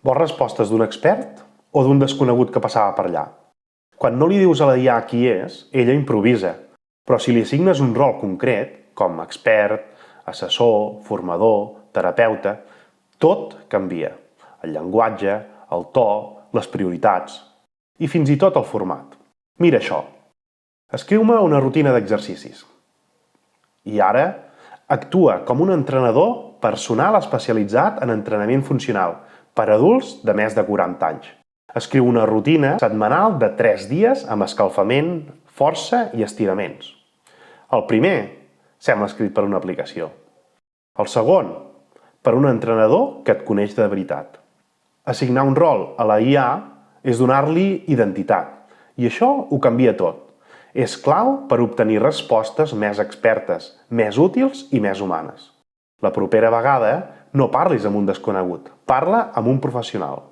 Vols respostes d'un expert o d'un desconegut que passava per allà? Quan no li dius a la IA qui és, ella improvisa. Però si li assignes un rol concret, com expert, assessor, formador, terapeuta, tot canvia. El llenguatge, el to, les prioritats i fins i tot el format. Mira això. Escriu-me una rutina d'exercicis. I ara actua com un entrenador personal especialitzat en entrenament funcional per a adults de més de 40 anys. Escriu una rutina setmanal de 3 dies amb escalfament, força i estiraments. El primer sembla escrit per una aplicació. El segon, per un entrenador que et coneix de veritat. Assignar un rol a la IA és donar-li identitat. I això ho canvia tot. És clau per obtenir respostes més expertes, més útils i més humanes. La propera vegada no parlis amb un desconegut, parla amb un professional.